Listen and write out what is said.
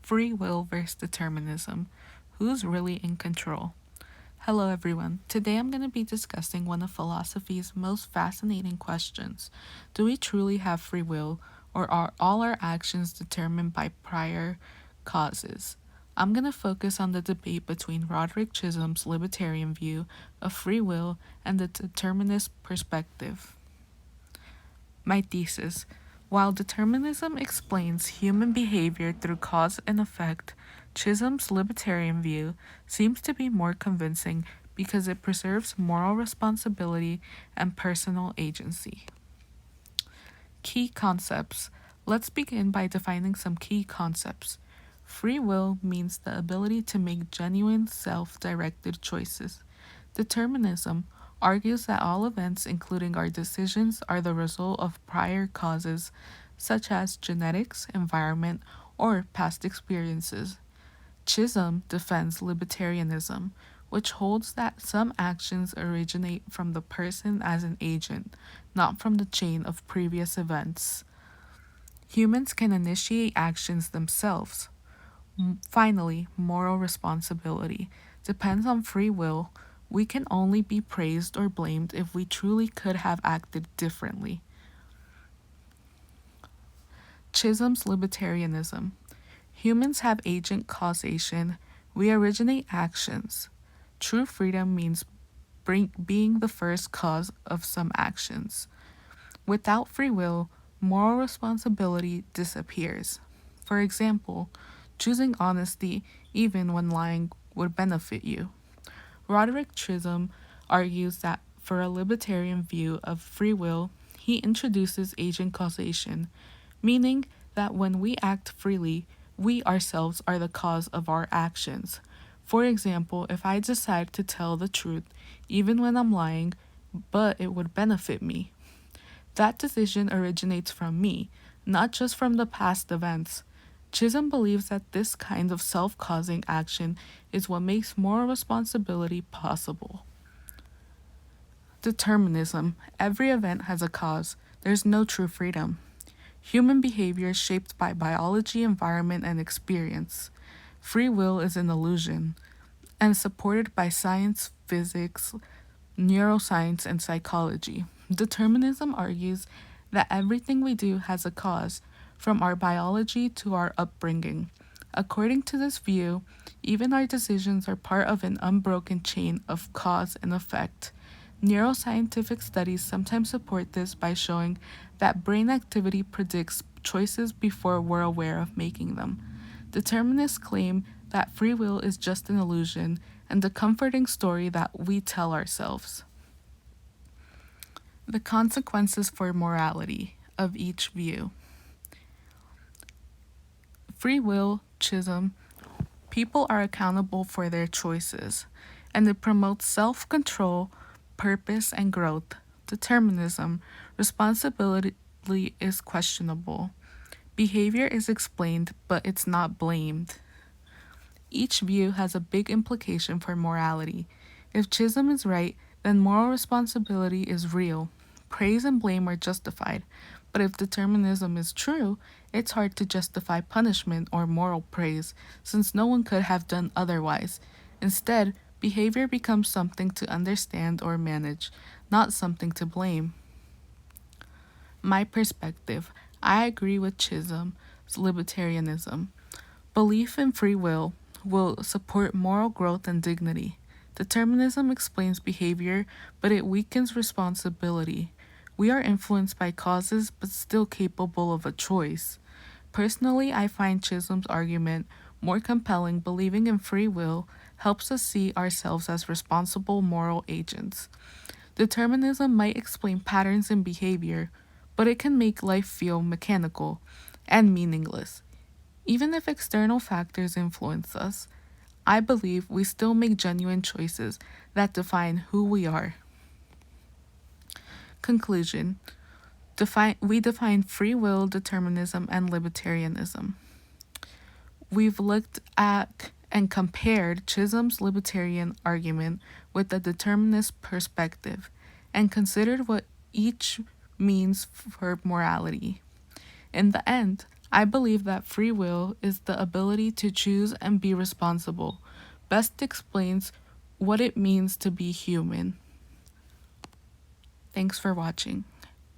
Free will versus determinism. Who's really in control? Hello, everyone. Today I'm going to be discussing one of philosophy's most fascinating questions. Do we truly have free will, or are all our actions determined by prior causes? I'm going to focus on the debate between Roderick Chisholm's libertarian view of free will and the determinist perspective. My thesis: while determinism explains human behavior through cause and effect, Chisholm's libertarian view seems to be more convincing because it preserves moral responsibility and personal agency. Key concepts. Let's begin by defining some key concepts. Free will means the ability to make genuine self directed choices. Determinism argues that all events, including our decisions, are the result of prior causes, such as genetics, environment, or past experiences. Chisholm defends libertarianism, which holds that some actions originate from the person as an agent, not from the chain of previous events. Humans can initiate actions themselves. Finally, moral responsibility depends on free will. We can only be praised or blamed if we truly could have acted differently. Chisholm's libertarianism. Humans have agent causation. We originate actions. True freedom means being the first cause of some actions. Without free will, moral responsibility disappears. For example, choosing honesty even when lying would benefit you. Roderick Chisholm argues that for a libertarian view of free will, he introduces agent causation, meaning that when we act freely, we ourselves are the cause of our actions. For example, if I decide to tell the truth, even when I'm lying, but it would benefit me, that decision originates from me, not just from the past events. Chisholm believes that this kind of self causing action is what makes moral responsibility possible. Determinism. Every event has a cause. There's no true freedom. Human behavior is shaped by biology, environment, and experience. Free will is an illusion, and supported by science, physics, neuroscience, and psychology. Determinism argues that everything we do has a cause, from our biology to our upbringing. According to this view, even our decisions are part of an unbroken chain of cause and effect. Neuroscientific studies sometimes support this by showing that brain activity predicts choices before we're aware of making them. Determinists claim that free will is just an illusion and a comforting story that we tell ourselves. The consequences for morality of each view. Free will, Chisholm, people are accountable for their choices, and it promotes self control, purpose, and growth. Determinism, responsibility is questionable. Behavior is explained, but it's not blamed. Each view has a big implication for morality. If Chisholm is right, then moral responsibility is real. Praise and blame are justified. But if determinism is true, it's hard to justify punishment or moral praise, since no one could have done otherwise. Instead, behavior becomes something to understand or manage, not something to blame. My perspective: I agree with Chisholm's libertarianism. Belief in free will support moral growth and dignity. Determinism explains behavior, but it weakens responsibility. We are influenced by causes, but still capable of a choice. Personally, I find Chisholm's argument more compelling. Believing in free will helps us see ourselves as responsible moral agents. Determinism might explain patterns in behavior, but it can make life feel mechanical and meaningless. Even if external factors influence us, I believe we still make genuine choices that define who we are. Conclusion: we define free will, determinism, and libertarianism. We've looked at and compared Chisholm's libertarian argument with the determinist perspective and considered what each means for morality. In the end, I believe that free will is the ability to choose and be responsible. Best explains what it means to be human. Thanks for watching.